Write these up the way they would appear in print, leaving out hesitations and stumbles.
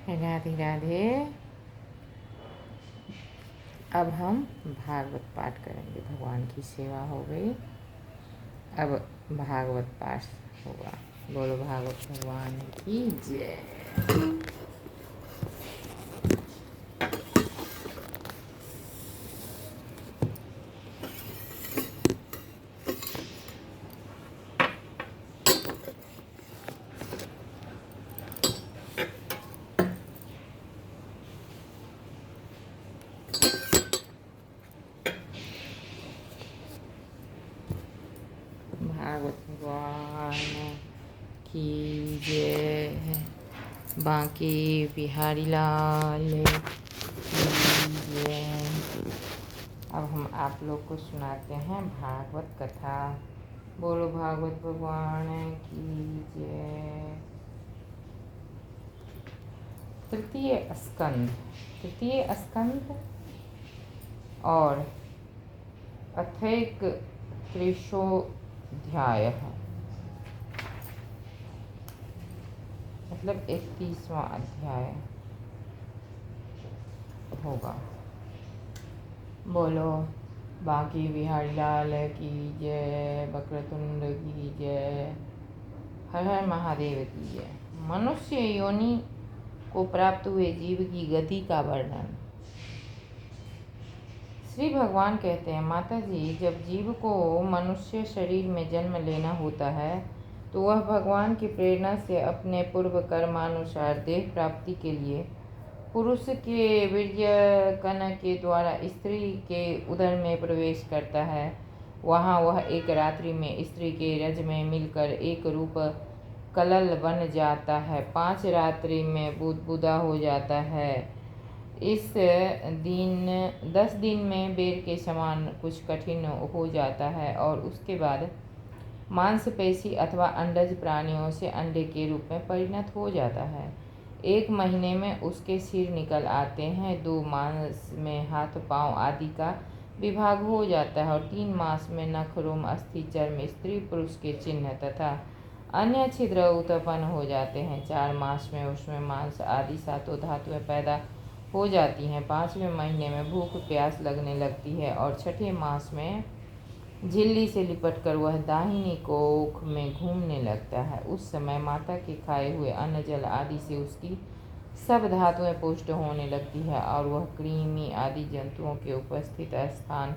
राधे राधे। अब हम भागवत पाठ करेंगे। भगवान की सेवा हो गई, अब भागवत पाठ होगा। बोलो भागवत भगवान की जय। भागवत भगवान की जय। बांके बिहारी लाल की जय। अब हम आप लोग को सुनाते हैं भागवत कथा। बोलो भागवत भगवान की जय। तृतीय स्कंद और अथैक त्रिशोध्याय मतलब 31वां अध्याय होगा। बोलो बांके बिहारी लाल की जय। वक्रतुंड की जय। हर हर महादेव की जय। मनुष्य योनि को प्राप्त हुए जीव की गति का वर्णन। श्री भगवान कहते हैं, माता जी, जब जीव को मनुष्य शरीर में जन्म लेना होता है तो वह भगवान की प्रेरणा से अपने पूर्व कर्मानुसार देह प्राप्ति के लिए पुरुष के वीर्य कण के द्वारा स्त्री के उदर में प्रवेश करता है। वहाँ वह एक रात्रि में स्त्री के रज में मिलकर एक रूप कलल बन जाता है। 5 रात्रि में बुदबुदा हो जाता है। इस 10 दिन में बेर के समान कुछ कठिन हो जाता है और उसके बाद मांसपेशी अथवा अंडज प्राणियों से अंडे के रूप में परिणत हो जाता है। 1 महीने में उसके सिर निकल आते हैं। 2 मास में हाथ पांव आदि का विभाग हो जाता है और 3 मास में नख रोम अस्थि चर्म स्त्री पुरुष के चिन्ह तथा अन्य छिद्र उत्पन्न हो जाते हैं। 4 मास में उसमें मांस आदि 7 धातुएं पैदा हो जाती हैं। 5वें महीने में भूख प्यास लगने लगती है और 6ठे मास में झिल्ली से लिपटकर वह दाहिनी कोख में घूमने लगता है। उस समय माता के खाए हुए अन्न जल आदि से उसकी सब धातुएं पुष्ट होने लगती है और वह कृमि आदि जंतुओं के उपस्थित स्थान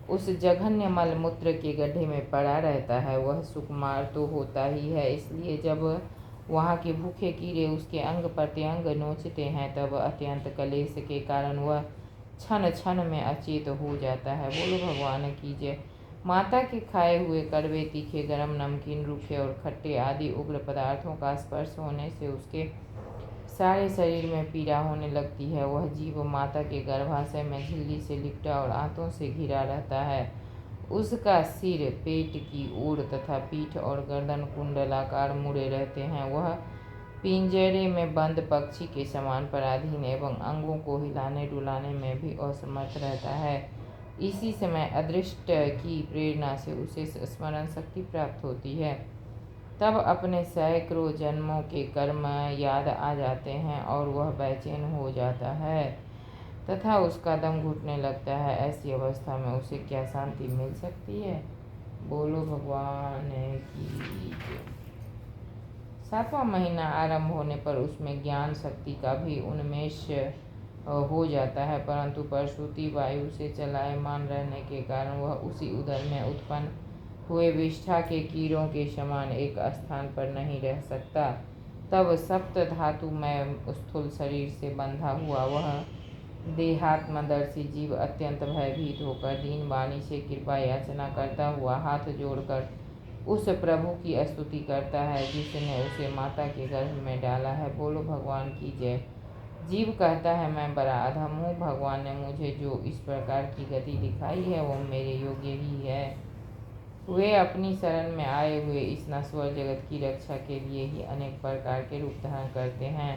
उस जघन्य मल मूत्र के गड्ढे में पड़ा रहता है। वह सुकुमार तो होता ही है, इसलिए जब वहाँ के भूखे कीड़े उसके अंग प्रत्यंग नोचते हैं तब अत्यंत कलेश के कारण वह क्षण क्षण में अचेत हो जाता है। बोलो भगवान की जय। माता के खाए हुए कड़वे तीखे गरम नमकीन रूखे और खट्टे आदि उग्र पदार्थों का स्पर्श होने से उसके सारे शरीर में पीड़ा होने लगती है। वह जीव माता के गर्भाशय में झिल्ली से लिपटा और आंतों से घिरा रहता है। उसका सिर पेट की ओर तथा पीठ और गर्दन कुंडलाकार मुड़े रहते हैं। वह पिंजरे में बंद पक्षी के समान पराधीन एवं अंगों को हिलाने डुलाने में भी असमर्थ रहता है। इसी समय अदृष्ट की प्रेरणा से उसे स्मरण शक्ति प्राप्त होती है। तब अपने सैकड़ों जन्मों के कर्म याद आ जाते हैं और वह बेचैन हो जाता है तथा उसका दम घुटने लगता है। ऐसी अवस्था में उसे क्या शांति मिल सकती है? बोलो भगवान की जय। 7वां महीना आरंभ होने पर उसमें ज्ञान शक्ति का भी उन्मेष हो जाता है, परंतु प्रसूति वायु से चलायमान रहने के कारण वह उसी उदर में उत्पन्न हुए विष्ठा के कीड़ों के समान एक स्थान पर नहीं रह सकता। तब सप्त धातु में स्थूल शरीर से बंधा हुआ वह देहात्मदर्शी जीव अत्यंत भयभीत होकर दीन वाणी से कृपा याचना करता हुआ हाथ जोड़कर उस प्रभु की स्तुति करता है जिसने उसे माता के गर्भ में डाला है। बोलो भगवान की जय। जीव कहता है, मैं बड़ा अधम हूँ। भगवान ने मुझे जो इस प्रकार की गति दिखाई है वो मेरे योग्य ही है। वे अपनी शरण में आए हुए इस नश्वर जगत की रक्षा के लिए ही अनेक प्रकार के रूप धारण करते हैं।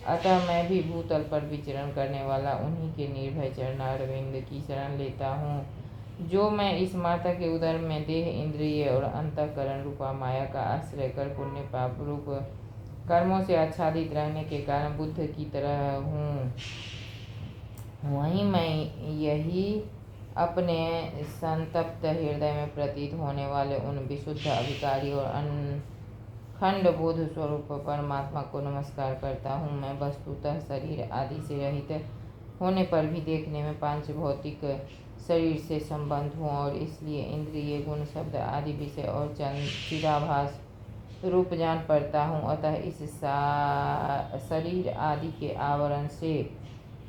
अतः मैं भी भूतल पर विचरण करने वाला उन्हीं के निर्भय चरणारविंद की शरण लेता हूँ, जो मैं इस माता के उदर में देह इंद्रिय और अंतःकरण रूपा माया का आश्रय कर पुण्य पाप रूप कर्मों से आच्छादित रहने के कारण बुद्ध की तरह हूँ, वहीं मैं यही अपने संतप्त हृदय में प्रतीत होने वाले उन विशुद्ध अभिकारी और अखंड बोध स्वरूप परमात्मा को नमस्कार करता हूँ। मैं वस्तुतः शरीर आदि से रहित होने पर भी देखने में पांच भौतिक शरीर से संबंध हूँ और इसलिए इंद्रिय गुण शब्द आदि विषय और चिदाभास रूप जान पड़ता हूँ। अतः इस शरीर आदि के आवरण से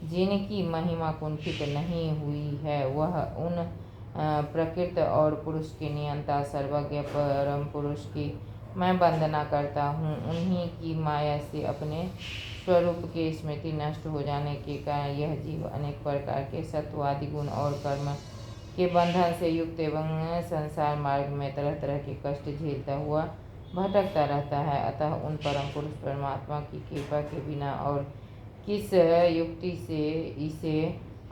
जिनकी महिमा कुंठित नहीं हुई है, वह उन प्रकृत और पुरुष के नियंता सर्वज्ञ परम पुरुष की मैं वंदना करता हूँ। उन्हीं की माया से अपने स्वरूप के स्मृति नष्ट हो जाने के कारण यह जीव अनेक प्रकार के सत्वादि गुण और कर्म के बंधन से युक्त एवं संसार मार्ग में तरह तरह के कष्ट झेलता हुआ भटकता रहता है। अतः उन परम पुरुष परमात्मा की कृपा के बिना और किस युक्ति से इसे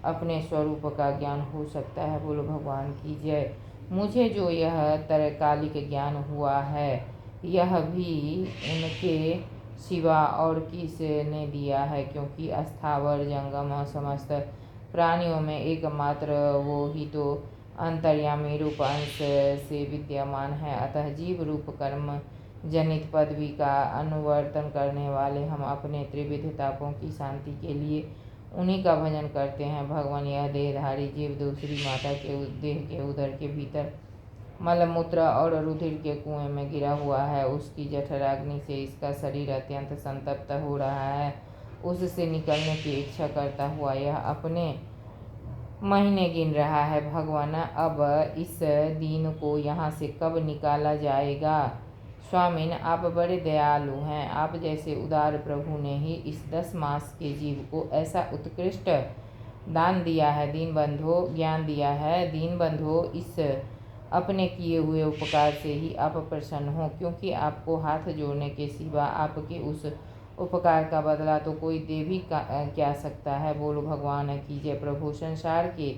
अपने स्वरूप का ज्ञान हो सकता है। बोलो भगवान की जय। मुझे जो यह तरकालिक ज्ञान हुआ है, यह भी उनके सिवा और किसने दिया है, क्योंकि अस्थावर जंगम समस्त प्राणियों में एकमात्र वो ही तो अंतर्यामी रूप अंश से विद्यमान है। अतः जीव रूप कर्म जनित पदवी का अनुवर्तन करने वाले हम अपने त्रिविध तापों की शांति के लिए उन्हीं का भजन करते हैं। भगवान, यह देहधारी जीव दूसरी माता के देह के उदर के भीतर मलमूत्र और रुधिर के कुएं में गिरा हुआ है। उसकी जठराग्नि से इसका शरीर अत्यंत संतप्त हो रहा है। उससे निकलने की इच्छा करता हुआ यह अपने महीने गिन रहा है। भगवान, अब इस दीन को यहाँ से कब निकाला जाएगा? स्वामिन, आप बड़े दयालु हैं। आप जैसे उदार प्रभु ने ही इस 10 मास के जीव को ऐसा उत्कृष्ट दान दिया है, दीनबंधो ज्ञान दिया है। दीनबंधो, इस अपने किए हुए उपकार से ही आप प्रसन्न हो, क्योंकि आपको हाथ जोड़ने के सिवा आपके उस उपकार का बदला तो कोई दे भी क्या सकता है। बोलो भगवान की जय। प्रभु, संसार के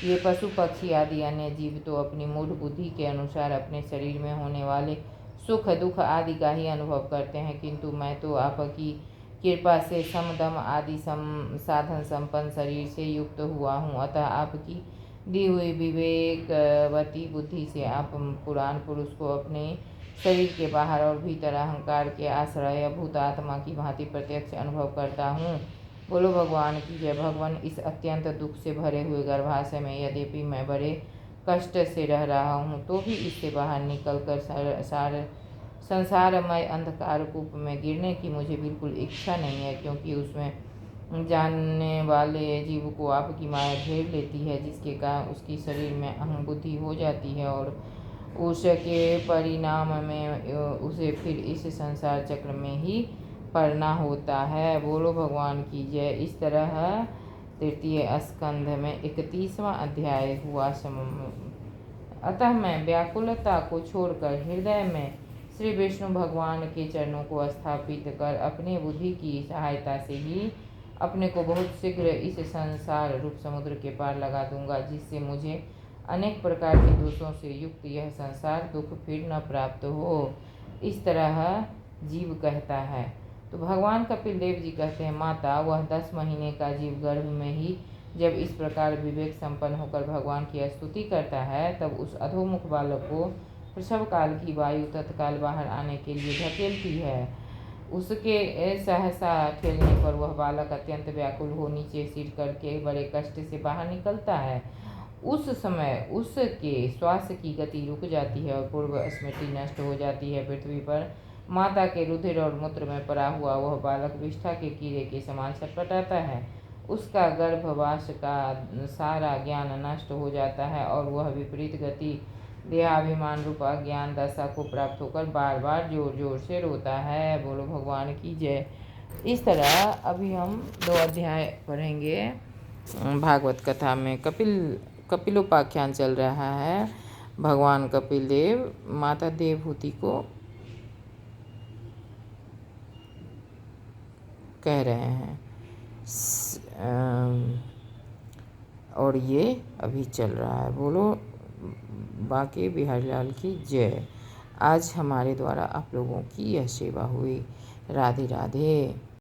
ये पशु पक्षी आदि अन्य जीव तो अपनी मूढ़ बुद्धि के अनुसार अपने शरीर में होने वाले सुख दुख आदि का ही अनुभव करते हैं, किंतु मैं तो आपकी कृपा से समदम आदि साधन संपन्न शरीर से युक्त हुआ हूँ। अतः आपकी दी हुई विवेकवती बुद्धि से आप पुराण पुरुष को अपने शरीर के बाहर और भीतर अहंकार के आश्रय भूतात्मा की भांति प्रत्यक्ष अनुभव करता हूँ। बोलो भगवान की जय। भगवान, इस अत्यंत दुख से भरे हुए गर्भाशय में यद्यपि मैं बड़े कष्ट से रह रहा हूँ, तो भी इससे बाहर निकलकर संसारमय अंधकार कूप में गिरने की मुझे बिल्कुल इच्छा नहीं है, क्योंकि उसमें जानने वाले जीव को आपकी माया घेर लेती है, जिसके कारण उसकी शरीर में अहं बुद्धि हो जाती है और उसके परिणाम में उसे फिर इस संसार चक्र में ही पड़ना होता है। बोलो भगवान की जय। इस तरह तृतीय स्कंध में 31वां अध्याय हुआ अतः मैं व्याकुलता को छोड़कर हृदय में श्री विष्णु भगवान के चरणों को स्थापित कर अपने बुद्धि की सहायता से ही अपने को बहुत शीघ्र इस संसार रूप समुद्र के पार लगा दूंगा, जिससे मुझे अनेक प्रकार के दोषों से युक्त यह संसार दुख फिर न प्राप्त हो। इस तरह जीव कहता है। तो भगवान कपिल देव जी कहते हैं, माता, वह 10 महीने का जीव गर्भ में ही जब इस प्रकार विवेक संपन्न होकर भगवान की स्तुति करता है, तब उस अधोमुख बालक को प्रसव काल की वायु तत्काल बाहर आने के लिए धकेलती है। उसके सहसा ठेलने पर वह बालक अत्यंत व्याकुल हो नीचे सिर करके बड़े कष्ट से बाहर निकलता है। उस समय उसके श्वास की गति रुक जाती है और पूर्व स्मृति नष्ट हो जाती है। पृथ्वी पर माता के रुधिर और मूत्र में पड़ा हुआ वह बालक विष्ठा के कीड़े के समान छटपटाता है। उसका गर्भवास का सारा ज्ञान नष्ट हो जाता है और वह विपरीत गति देहाभिमान रूप अज्ञान दशा को प्राप्त होकर बार बार जोर जोर से रोता है। बोलो भगवान की जय। इस तरह अभी हम 2 अध्याय पढ़ेंगे भागवत कथा में। कपिलोपाख्यान चल रहा है। भगवान कपिल देव माता देवहूति को कह रहे हैं और ये अभी चल रहा है। बोलो बांके बिहारी लाल की जय। आज हमारे द्वारा आप लोगों की यह सेवा हुई। राधे राधे।